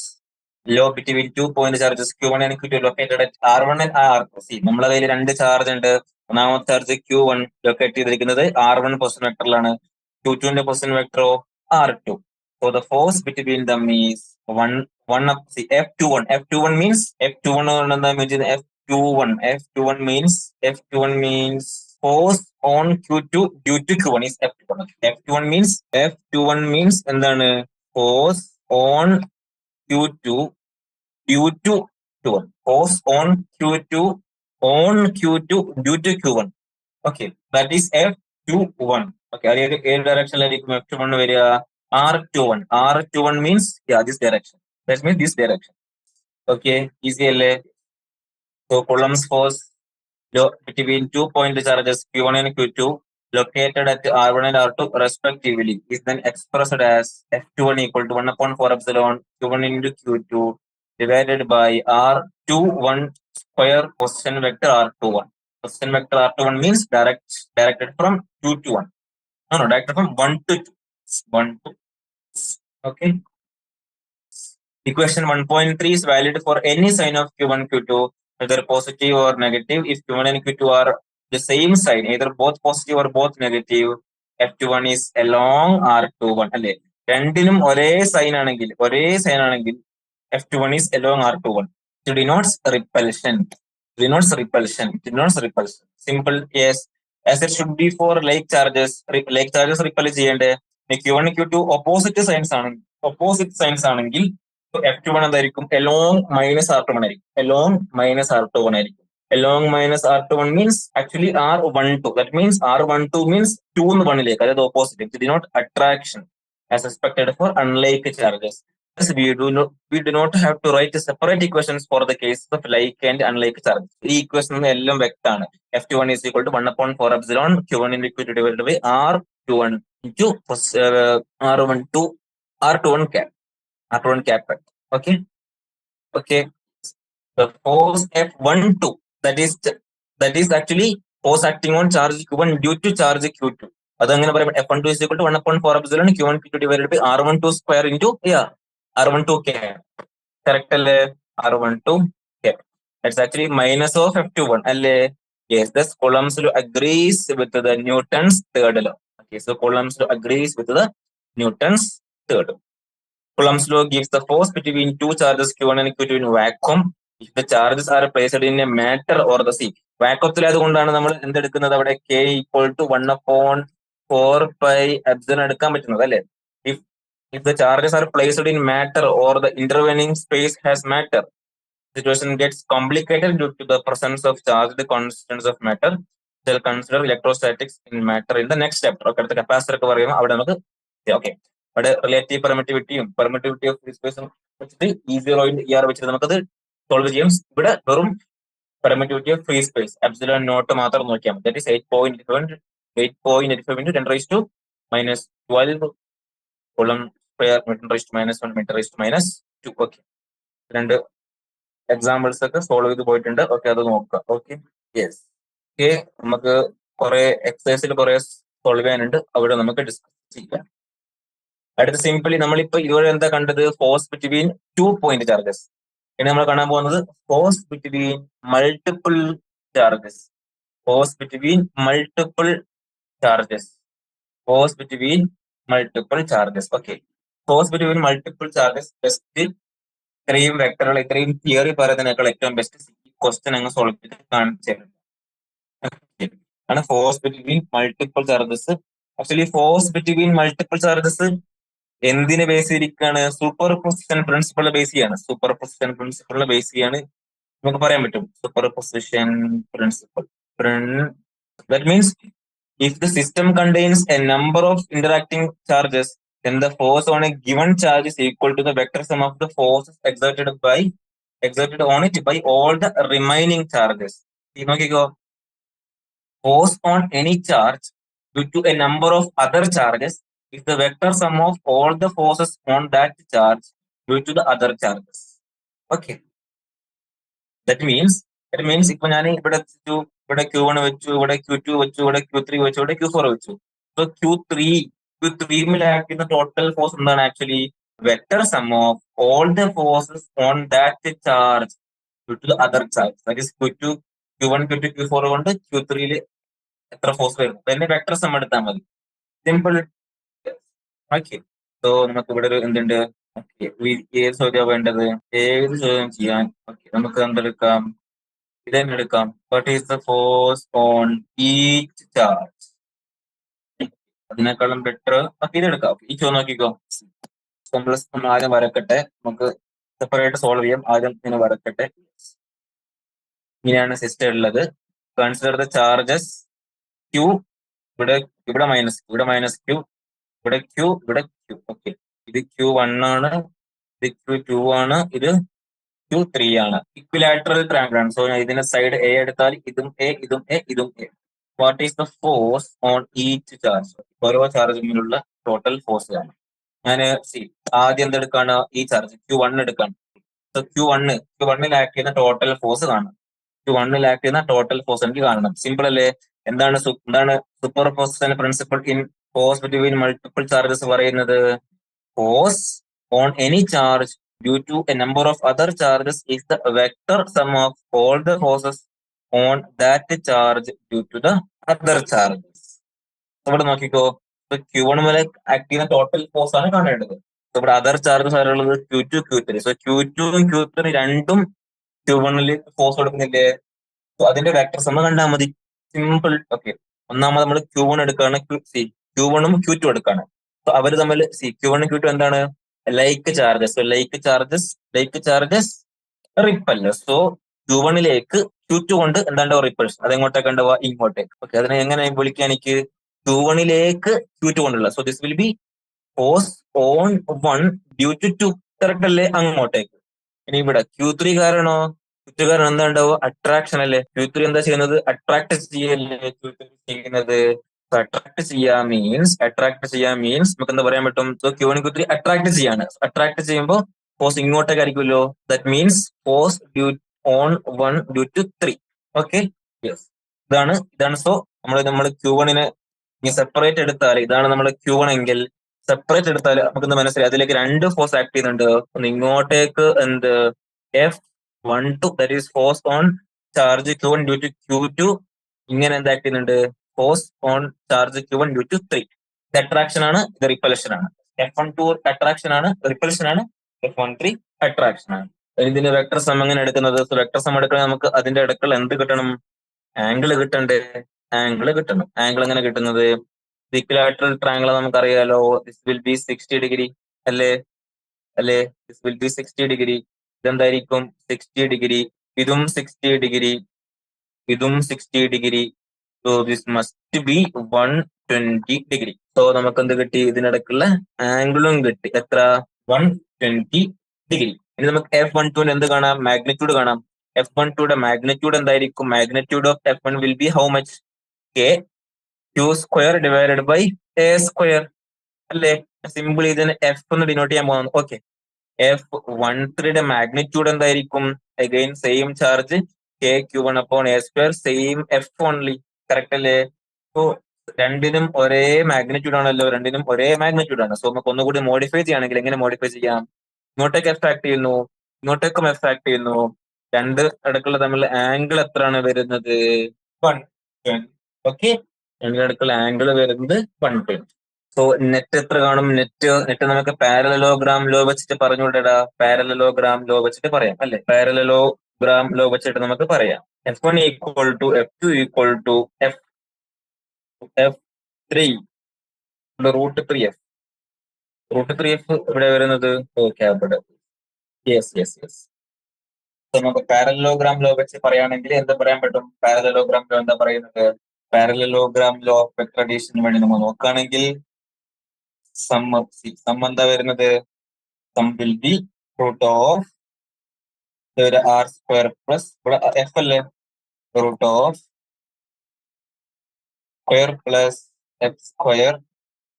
law between 2 point charges Q1 and Q2 located at R1 and R2. നമ്മളെ കയ്യിൽ രണ്ട് charge ഉണ്ട്. ഒന്നാമത്തെ ചാർജ് Q1 ലൊക്കേറ്റ് ചെയ്തിരിക്കുന്നത് R1 പൊസിഷൻ വെക്ടറിലാണ്, Q2ന്റെ പൊസിഷൻ വെക്ടറോ R2. So the force between them is F21 means force on Q2 due to Q1 is F21. F21 means എന്താണ്? Force on Q2 due to Q1. Force on Q2 due to Q1. Okay, that is F21. Okay, ഏത് ഡയറക്ഷനിലായിരിക്കും F21 വരിക? R21 means this direction. That means this direction. Okay, easy അല്ലേ? So Coulomb's force between 2 point charges Q1 and Q2 located at R1 and R2 respectively is then expressed as F21 equal to 1 upon 4 epsilon Q1 into Q2 divided by R21 square position vector R21. Position vector R21 means directed from 2 to 1. No, directed from 1 to 2. 1 to, okay. Equation 1.3 is valid for any sign of Q1, Q2, whether positive or negative. If Q1 and Q2 are the same sign, either both positive or both negative, F21 is along R21. അല്ലെ, രണ്ടിനും ഒരേ sign ആണെങ്കിൽ F21 is along R21. It denotes repulsion. Simple, yes. As it should be for like charges. Like charges repel ചെയ്യേണ്ടേ Q1 Q2 opposite signs ആണെങ്കിൽ F21 എന്തായിരിക്കും? along minus R21 ആയിരിക്കും. Along minus R21 means actually R12. That means R12 means 2 എന്ന് 1ലേക്ക്, അതായത് opposite. It denote attraction as expected for unlike charges. Thus, we do not have to write separate equations for the cases of like and unlike charges. ഈ equation എല്ലാം വ്യക്തമാണ്. F21 is equal to 1 upon 4 epsilon Q1 into Q2 divided by R21 into R21 cap. Okay. The force F12 that is actually force acting on charge Q1 due to charge Q2. അതങ്ങനെ പറയുമ്പോൾ F12 is equal to 1 upon 4 epsilon Q1 Q2 divided by R12 square into R12 cap. Correct അല്ലേ? R12 cap. That's actually minus of F21 അല്ലേ? Yes, thus Coulomb's law agrees with the Newton's third law. Okay, so Coulomb's law agrees with the Newton's third. Coulomb's law gives the force between two charges Q1 and Q2 in vacuum if the charges are placed in a matter or the sea. വാക്വത്തിൽ അതുകൊണ്ടാണ് നമ്മൾ എന്തെടുക്കുന്നത്, അവിടെ K equal to 1 upon 4 pi epsilon എടുക്കാൻ പറ്റുന്നത് അല്ലേ. If the charges are placed in matter or the intervening space has matter, situation gets complicated due to the presence of charged constants of matter. We'll consider electrostatics in matter in the next chapter. Okay, അടുത്ത capacitor ഒക്കെ പറയുമ്പോൾ അവിടെ നമുക്ക് okay അവിടെ relative permittivity of free സ്പേസും വെച്ചിട്ട് E0 ER വെച്ചിട്ട് നമുക്കത് സോൾവ് ചെയ്യാം. ഇവിടെ വെറും permittivity of free space epsilon naught മാത്രം നോക്കിയാൽ മതി. That is 8.85 into 10 raised to minus 12 coulomb square meter raised to minus 1 meter raised to minus 2. Okay, രണ്ട് എക്സാമ്പിൾസ് ഒക്കെ സോൾവ് ചെയ്ത് പോയിട്ടുണ്ട്. ഓക്കെ, അത് നോക്കാം. Okay, yes. ഓക്കെ, നമുക്ക് കുറെ എക്സസൈസിൽ കുറെ സോൾവ് ചെയ്യാനുണ്ട്, അവിടെ നമുക്ക് ഡിസ്കസ് ചെയ്യാം. അടുത്ത സിംപിളി നമ്മളിപ്പോ ഇതുവരെ എന്താ കണ്ടത്? Force between 2 point charges. ഇനി നമ്മൾ കാണാൻ പോകുന്നത് force between multiple charges. Okay, force between multiple charges best ഇത്രയും വെക്ടറുകൾ ഇത്രയും തിയറി പറയുന്നതിനേക്കാൾ ഏറ്റവും ബെസ്റ്റ് ക്വസ്റ്റ്യൻ അങ്ങ് സോൾവ് ചെയ്ത് കാണിച്ചിട്ടുണ്ട്. ആണ് force between multiple charges. Actually force between multiple charges എന്തിനെ ബേസ് ചെയ്തിരിക്കുകയാണ്? സൂപ്പർ പൊസിഷൻ പ്രിൻസിപ്പിൾ ബേസ് ചെയ്യാണ്. നമുക്ക് പറയാൻ പറ്റും super position principle. That means if the system contains a number of interacting charges, then the force on a given charge is equal to the vector sum of the forces exerted on it by all the remaining charges. നോക്കിക്കോ, force on any charge due to a number of other charges is the vector sum of all the forces on that charge due to the other charges. Okay, that means ഇപ്പൊ ഞാൻ ഇവിടെ Q1 വെച്ചു, ഇവിടെ Q2 വെച്ചു, ഇവിടെ Q3 വെച്ചു, ഇവിടെ Q4 വെച്ചു. So Q3 ടോട്ടൽ ഫോഴ്സ് എന്താണ്? Actually vector sum of all the forces on that charge due to the other charge. That is Q1 Q2 Q4 കൊണ്ട് Q3 എത്ര ഫോഴ്സ് വരും പിന്നെ വെക്ടർ സം എടുത്താൽ മതി. സിമ്പിൾ. ഓക്കെ, സോ നമുക്ക് ഇവിടെ ഒരു എന്തുണ്ട്? ഏത് ചോദ്യം വേണ്ടത്? ഏത് ചോദ്യം ചെയ്യാൻ? ഓക്കെ, നമുക്ക് എന്തെടുക്കാം? ഇതെടുക്കാം. What is the force on each charge? അതിനേക്കാളും ബെറ്റർ ഇതെടുക്കാം. ഈ ചോദ്യം നോക്കിക്കോ. നമ്മൾ ആദ്യം വരക്കട്ടെ, നമുക്ക് സെപ്പറേറ്റ് സോൾവ് ചെയ്യാം. ആദ്യം ഇങ്ങനെ വരക്കട്ടെ. ഇങ്ങനെയാണ് സിസ്റ്റം ഉള്ളത്. കൺസിഡർ ദ ചാർജസ് Q, ഇവിടെ മൈനസ് Q, ഇവിടെ Q. ഓക്കെ, ഇത് Q1 ആണ്, ഇത് Q2 ആണ്, ഇത് Q3 ആണ്. ഇക്വിലാറ്ററൽ ട്രയാങ്കിൾ ആണ്. സോ ഇതിന്റെ സൈഡ് A എടുത്താൽ ഇതും A, ഇതും A, ഇതും A. What is the force on each charge? ഓരോ ചാർജിലുള്ള ടോട്ടൽ ഫോഴ്സ് ആണ്. ഞാൻ ആദ്യം എന്തെടുക്കാണ്? ഈ ചാർജ് Q1 എടുക്കാണ്. Q1ൽ ആക്ട് ചെയ്യുന്ന ടോട്ടൽ ഫോഴ്സ് കാണണം. Q1ൽ ആക്ട് ചെയ്യുന്ന ടോട്ടൽ ഫോഴ്സ് എനിക്ക് കാണണം. സിമ്പിൾ അല്ലേ? എന്താണ് super position principle in force between multiple charges പറയുന്നത്? Force on any charge due to a number of other charges is the vector sum of all the forces on that charge due to the other charges. ഇവിടെ നോക്കിക്കോ, Q1 മുതൽ act ചെയ്യുന്ന total force ആണ് കാണേണ്ടത്. ഇവിടെ other charges ആരുള്ളത്? Q2, Q3. So Q2 ഉം Q3 രണ്ടും Q1ൽ force കൊടുക്കുന്നില്ലേ? So അതിന്റെ വെക്ടർ സം കണ്ടാൽ മതി. സിമ്പിൾ. ഓക്കെ, ഒന്നാമത് നമ്മൾ Q1 എടുക്കുകയാണ്, Q1 ഉം Q2 എടുക്കുകയാണ്. സോ അവര് തമ്മിൽ Q1 Q2 എന്താണ്? Like charges. Like charges repel. So Q1ലേക്ക് Q2 കൊണ്ട് എന്താണ്ടോ റിപ്പൾഷൻ. അതെങ്ങോട്ടേക്ക് ഉണ്ടാവുക? ഇങ്ങോട്ടേക്ക്. ഓക്കെ, അതിനെ എങ്ങനെ വിളിക്കാൻ? എനിക്ക് Q1ലേക്ക് Q2 കൊണ്ടുള്ള. So this will be force on 1 due to 2. Correct അല്ലേ? അങ്ങോട്ടേക്ക്. ഇനി ഇവിടെ Q3 കാരണോ? Q3 കാരണം എന്താ ഉണ്ടാവുക? അട്രാക്ഷൻ അല്ലേ? Q3 എന്താ ചെയ്യുന്നത്? അട്രാക്ട് ചെയ്യല്ലേ Q3 ചെയ്യുന്നത്? അട്രാക്ട് ചെയ്യാ മീൻസ് നമുക്ക് എന്താ പറയാൻ പറ്റും? സോ Q1 Q3 അട്രാക്ട് ചെയ്യാണ്. അട്രാക്ട് ചെയ്യുമ്പോൾ ഫോഴ്സ് ഇങ്ങോട്ടേക്ക് ആയിരിക്കുമല്ലോ. That means force on 1 due to 3. Okay, yes, ഇതാണ്. സോ നമ്മൾ Q1നെ സെപ്പറേറ്റ് എടുത്താൽ, ഇതാണ് നമ്മുടെ Q1 എങ്കിൽ സെപ്പറേറ്റ് എടുത്താൽ നമുക്ക് എന്താ മനസ്സിലായി? അതിലേക്ക് രണ്ട് ഫോഴ്സ് ആക്ട് ചെയ്യുന്നുണ്ട്. ഒന്ന് ഇങ്ങോട്ടേക്ക് F12, that is force on charge Q1 due to Q2. ഇങ്ങനെ എന്താ ആക്ട് ചെയ്യുന്നുണ്ട്? Force on charge Q1 due to 3. ഇത് അട്രാക്ഷൻ ആണ്, ഇത് റിപ്പൽഷൻ ആണ്. F12 അട്രാക്ഷൻ ആണ്, റിപ്പൽഷൻ ആണ്. F13 അട്രാക്ഷൻ ആണ്. ഇതിന്റെ വെക്ടർ സം എങ്ങനെ എടുക്കുന്നത്? വെക്ടർ സം എടുക്കാൻ നമുക്ക് അതിന്റെ ഇടയ്ക്കുള്ള എന്ത് കിട്ടണം? ആംഗിൾ കിട്ടണ്ടേ? ആംഗിൾ എങ്ങനെ കിട്ടുന്നത്? ഇക്വിലാറ്ററൽ ട്രയാംഗിൾ നമുക്കറിയാലോ. ദിസ് വിൽ ബി 60 ഡിഗ്രി അല്ലേ? This will be 60 degree. ഇതെന്തായിരിക്കും? 60 ഡിഗ്രി. ഇതും 60 ഡിഗ്രി, ഇതും 60 degree. So this must be 120 degree. So നമുക്ക് എന്ത് കിട്ടി? ഇതിനിടയ്ക്കുള്ള ആംഗിളും കിട്ടി. എത്ര? 120 ഡിഗ്രി. ഇനി നമുക്ക് F12 എന്ത് കാണാം? മാഗ്നിറ്റ്യൂഡ് കാണാം. F12യുടെ മാഗ്നിറ്റ്യൂഡ് എന്തായിരിക്കും? Magnitude of F1 will be how much? Q² divided by A². അല്ലേ? സിമ്പിൾ ഇതിന് F എന്ന് ഡിനോട്ട് ചെയ്യാൻ പോകുന്നു. ഓക്കെ, F13യുടെ മാഗ്നിറ്റ്യൂഡ് എന്തായിരിക്കും? Again same charge, Q1 upon A², same F only. Correct അല്ലേ? സോ രണ്ടിനും ഒരേ മാഗ്നിറ്റ്യൂഡ് ആണല്ലോ. സോ നമുക്ക് ഒന്നുകൂടി മോഡിഫൈ ചെയ്യുകയാണെങ്കിൽ എങ്ങനെ മോഡിഫൈ ചെയ്യാം? ഇങ്ങോട്ടേക്ക് F ആക്ട് ചെയ്യുന്നു, ഇങ്ങോട്ടേക്കും F ആക്ട് ചെയ്യുന്നു. രണ്ട് അടുക്കള തമ്മിലുള്ള ആംഗിൾ എത്രയാണ് വരുന്നത്? 120. ഓക്കെ, രണ്ടിനടുക്കുള്ള ആംഗിൾ വരുന്നത് 120. സോ നെറ്റ് എത്ര കാണും? നെറ്റ് നമുക്ക് പാരലലോഗ്രാം ലോ വെച്ചിട്ട് പറഞ്ഞുകൂടെടാ. പാരലലോഗ്രാം ലോ വെച്ചിട്ട് പറയാം അല്ലെ? പാരലലോഗ്രാം ലോ വെച്ചിട്ട് നമുക്ക് പറയാം. F1 equal to F2 equal to F3 √3F. √3F ഇവിടെ വരുന്നത്. ഓക്കെ, അവിടെ. യെസ്. നമുക്ക് പാരലലോഗ്രാം ലോ വെച്ച് പറയുകയാണെങ്കിൽ എന്താ പറയാൻ പറ്റും? പാരലലോഗ്രാം ലോ എന്താ പറയുന്നത്? പാരലലോഗ്രാം ലോ ഓഫ് വെക്ടർ അഡീഷന് വേണ്ടി നമ്മൾ നോക്കുകയാണെങ്കിൽ സം എന്താ വരുന്നത്? Sum will be root of R² plus ഇവിടെ F അല്ലേ? Root of square plus F².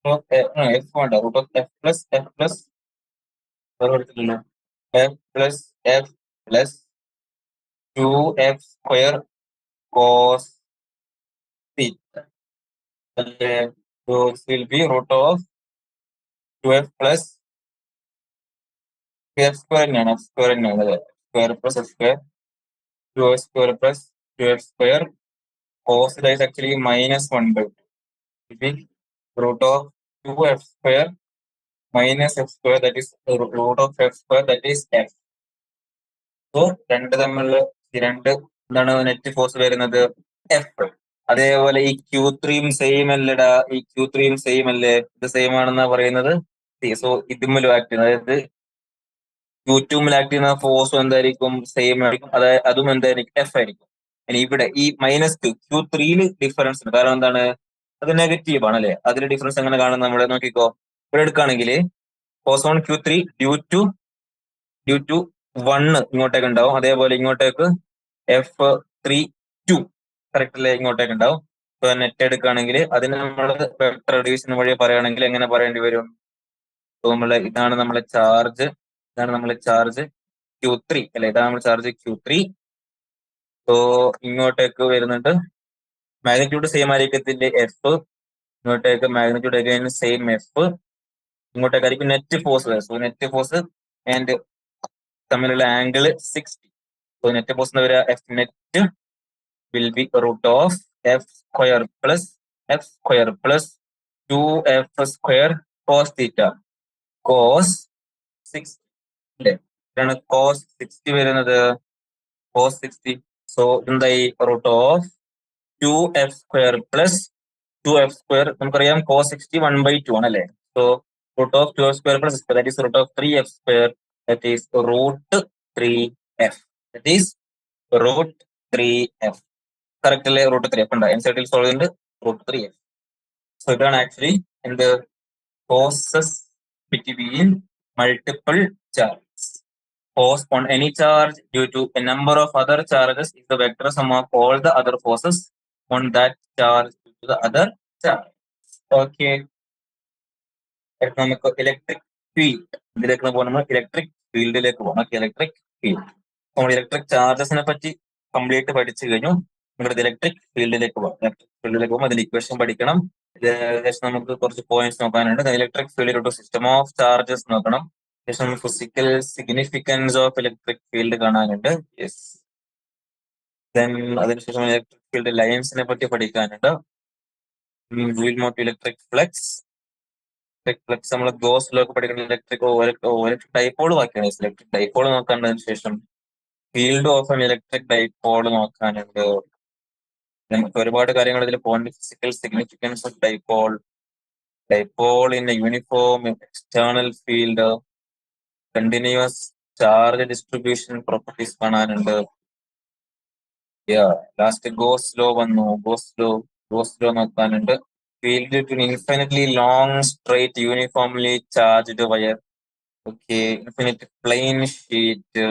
F വേണ്ട, root of F plus F plus F plus 2F² cos theta. So this will be root of 2F plus F² തന്നെയാണ്. F² plus F², 2F² plus 2F² cos that is actually -1/2. It will be root of 2F² minus F², that is root of F² that is F. So രണ്ട് തമ്മിലുള്ള രണ്ട് എന്താണ് net force വരുന്നത്? F. അതേപോലെ ഈ Q3യും same അല്ലടാ. അല്ലേ? ഇത് സെയിം ആണെന്നാ പറയുന്നത്. സോ ഇതുമ്മലും ആക്ട് ചെയ്യുന്നത്, അതായത് Q2 ആക്ട് ചെയ്യുന്ന ഫോഴ്സും എന്തായിരിക്കും? സെയിം ആയിരിക്കും. അതായത് അതും എന്തായിരിക്കും? F ആയിരിക്കും. ഇനി ഇവിടെ ഈ Q3യിൽ ഡിഫറൻസ് ഉണ്ട്. കാരണം എന്താണ്? അത് നെഗറ്റീവ് ആണ് അല്ലെ? അതിൽ ഡിഫറൻസ് എങ്ങനെ കാണും? നമ്മൾ നോക്കിക്കോ. ഇവിടെ എടുക്കുകയാണെങ്കിൽ force on Q3 due to 1 ഇങ്ങോട്ടേക്ക് ഉണ്ടാവും. അതേപോലെ ഇങ്ങോട്ടേക്ക് F3 2. കറക്റ്റ് അല്ലേ? ഇങ്ങോട്ടേക്ക് ഉണ്ടാവും. ഇപ്പൊ നെറ്റ് എടുക്കുകയാണെങ്കിൽ അതിന് നമ്മൾ വെക്ടർ അഡീഷൻ വഴി പറയുകയാണെങ്കിൽ എങ്ങനെ പറയേണ്ടി വരും? ഇതാണ് നമ്മളെ ചാർജ് Q3 അല്ലെ? ഇതാണ് നമ്മുടെ ചാർജ് Q3. സോ ഇങ്ങോട്ടേക്ക് വരുന്നുണ്ട്, മാഗ്നിറ്റ്യൂഡ് സെയിം ആയിരിക്കത്തില്ലേ F, ഇങ്ങോട്ടേക്ക് മാഗ്നിറ്റ്യൂഡ് അഗൈൻ സെയിം F, ഇങ്ങോട്ടേക്കായിരിക്കും net force. So net force and തമ്മിലുള്ള ആംഗിൾ 60. സോ നെറ്റ് ഫോഴ്സ് എന്ന് വരിക F net will be root of F square plus 2F square cos theta cos 60 അല്ലേ? ഇതാണ് cos 60 വരുന്നത്, cos 60. സോ എന്തായി? Root of 2F square plus 2F square നമുക്കറിയാം cos 60 1/2 ആണ് അല്ലേ? So root of 2F square plus that is root of 3F square, that is root 3F, that is root 3F. Correct അല്ലേ? Root 3F ഉണ്ട്, N സൈഡിൽ solve ചെയ്യുന്നുണ്ട്, root 3F. So ഇതാണ് actually എന്ത്? Forces between multiple charges. Force on any charge due to a number of other charges is the vector sum of all the other forces on that charge due to the other charge. Okay. നമുക്ക് electric field, ഇതിലേക്ക് പോകുമ്പോൾ നമ്മൾ electric ഫീൽഡിലേക്ക് പോകാം. Electric field, നമ്മൾ electric ചാർജസിനെ പറ്റി complete പഠിച്ചു കഴിഞ്ഞു. നിങ്ങളുടെ ഇലക്ട്രിക് ഫീൽഡിലേക്ക് പോകാം. ഇലക്ട്രിക് ഫീൽഡിലേക്ക് പോകുമ്പോൾ അതിന്റെ ഇക്വേഷൻ പഠിക്കണം. ഏകദേശം നമുക്ക് കുറച്ച് പോയിന്റ്സ് നോക്കാനുണ്ട്. ഇലക്ട്രിക് ഫീൽഡിലോട്ട് സിസ്റ്റം ഓഫ് ചാർജസ് നോക്കണം. ശേഷം physical significance of electric field കാണാനുണ്ട്. യെസ്. ദെൻ അതിനുശേഷം ഇലക്ട്രിക് ഫീൽഡ് ലൈൻസിനെ പറ്റി പഠിക്കാനുണ്ട്. ഇലക്ട്രിക് ഫ്ലക്സ് നമ്മൾ ഗോസ് ലോ ഒക്കെ പഠിക്കുന്ന ഇലക്ട്രിക് ഡൈപോൾ ബാക്കിയാണ്. ഇലക്ട്രിക് ഡൈപോൾ നോക്കാണ്ടതിന് ശേഷം field of an electric dipole നോക്കാനുണ്ട്. നമുക്ക് ഒരുപാട് കാര്യങ്ങൾ ഇതിൽ point. Physical significance of dipole in a uniform external field, continuous charge distribution properties കാണാനുണ്ട്. ലാസ്റ്റ് ഗോസ് ലോ വന്നു. ഗോസ് ലോ നോക്കാനുണ്ട്. Field to infinitely long straight uniformly charged wire. Okay. Infinite plane sheet.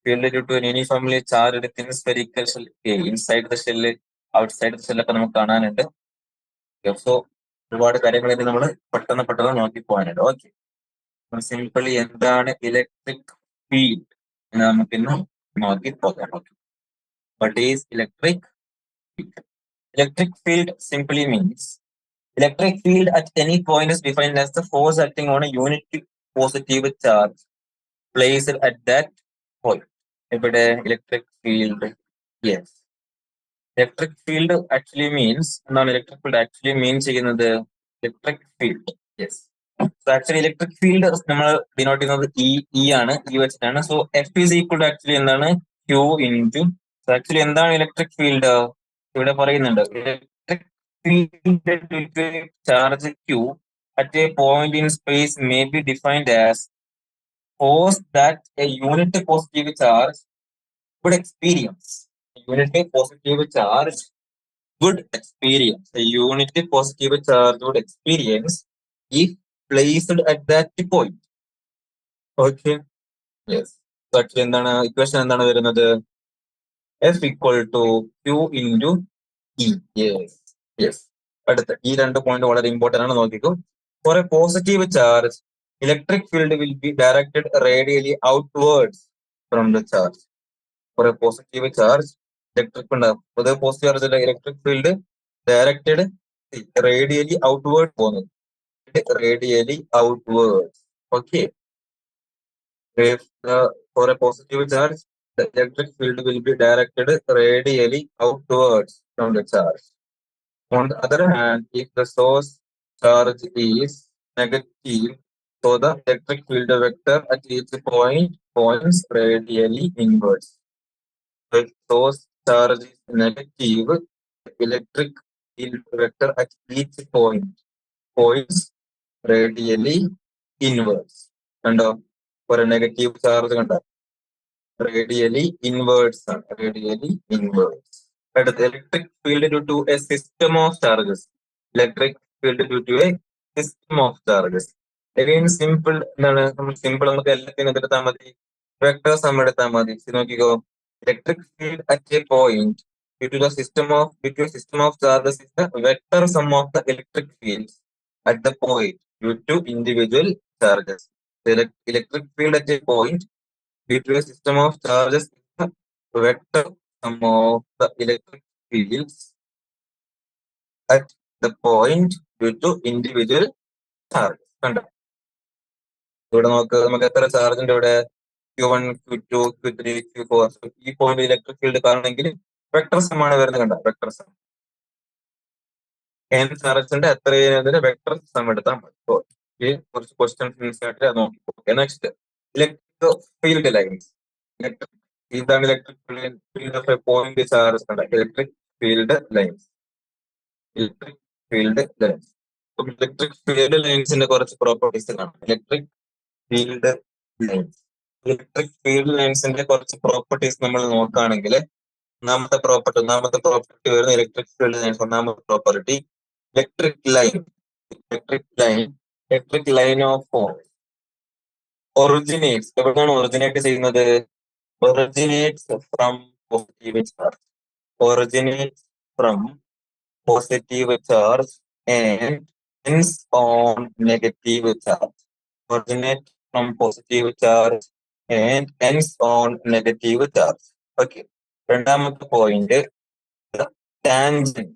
Field due to uniformly charged thin spherical shell. Inside the shell, outside the ഷെല്ലൊക്കെ നമുക്ക് കാണാനുണ്ട്. So ഒരുപാട് കാര്യങ്ങൾ നമ്മൾ പെട്ടെന്ന് നോക്കി പോകാനുണ്ട്. ഓക്കെ. സിംപിളി എന്താണ് ഇലക്ട്രിക് ഫീൽഡ് എന്ന് നമുക്ക് ഇന്ന് നോക്കി പോകാം. Okay. What is electric field? Electric field simply means electric field at any point is defined as the force acting on a unit positive charge placed at that point. ഇവിടെ electric field. Yes. Electric field actually means എന്താണ്? Electric field actually mean ചെയ്യുന്നത് electric field. Yes. Actually electric field നമ്മൾ denote ചെയ്യുന്നത് E ആണ്, E വെച്ചിട്ടാണ്. So F is equal to actually എന്താണ്? Q into. Actually എന്താണ് electric field? ഇവിടെ പറയുന്നുണ്ട് electric field charge Q at a point in space may be defined as force that a unit positive charge would experience. Unit positive charge would experience. A unit positive charge would experience if placed at that point. Okay. Yes. So actually എന്താണ് equation എന്താണ് വരുന്നത്? F equal to Q into E. Yes. Yes. അടുത്ത ഈ രണ്ട് point വളരെ important ആണ്, നോക്കിക്കോ. For a positive charge electric field will be directed radially outwards from the charge. For a positive charge electric ഉണ്ടാകും. പൊതുവെ പോസിറ്റീവ് ചാർജിലെ electric field directed radially outward പോകുന്നത്. Radially outwards. Okay. For a positive charge, the electric field will be directed radially outwards from the charge. On the other hand, if the source charge is negative, so the electric field vector at each point points radially inwards. If source charge is negative, the electric field vector at each point points radially inwards. And for a negative charge, radially inwards. Radially inwards. But the electric field due to a system of charges. Electric field due to a system of charges. Again, simple. Simple നമുക്ക് എല്ലാത്തിനും എടുത്താൽ മതി. Vector some എടുത്താൽ മതി. നോക്കിക്കോ. Electric field at a point between system of charges is the vector sum of the electric fields at the point due to individual charges. The electric field at a point between a system of charges is the vector sum of the electric fields at the point due to individual charges. കണ്ടോ? ഇവിടെ നമുക്ക് എത്ര charge ഉണ്ട് ഇവിടെ? Q1, Q2, Q3, Q4. ഈ point electric field കാണണമെങ്കിൽ vector some ആണ് വരുന്നത്. കണ്ട വെക്ടർ സം n ചാർജിന്റെ എത്രയും വെക്ടർ സം എടുത്താൽ മതി. കുറച്ച് ക്വസ്റ്റ്യൻസ് ആയിട്ട് നോക്കി. Next electric field lines. ഇതാണ് electric field of a point charge. കണ്ട electric field lines. Electric field lines. Electric field ലൈൻസിന്റെ കുറച്ച് പ്രോപ്പർട്ടീസ് കാണാം. Electric field lines. Electric field ലൈൻസിന്റെ കുറച്ച് പ്രോപ്പർട്ടീസ് നമ്മൾ നോക്കുകയാണെങ്കിൽ ഒന്നാമത്തെ പ്രോപ്പർട്ടി വരുന്ന ഇലക്ട്രിക് ഫീൽഡ് ലൈൻസ്. ഒന്നാമത്തെ property electric line of force originates. എവിടെയാണ് ഒറിജിനേറ്റ് ചെയ്യുന്നത്? Originates from positive charge. Originates from positive charge and ends on negative charge. Originate from positive charge and ends on negative charge. Okay. രണ്ടാമത്തെ point tangent.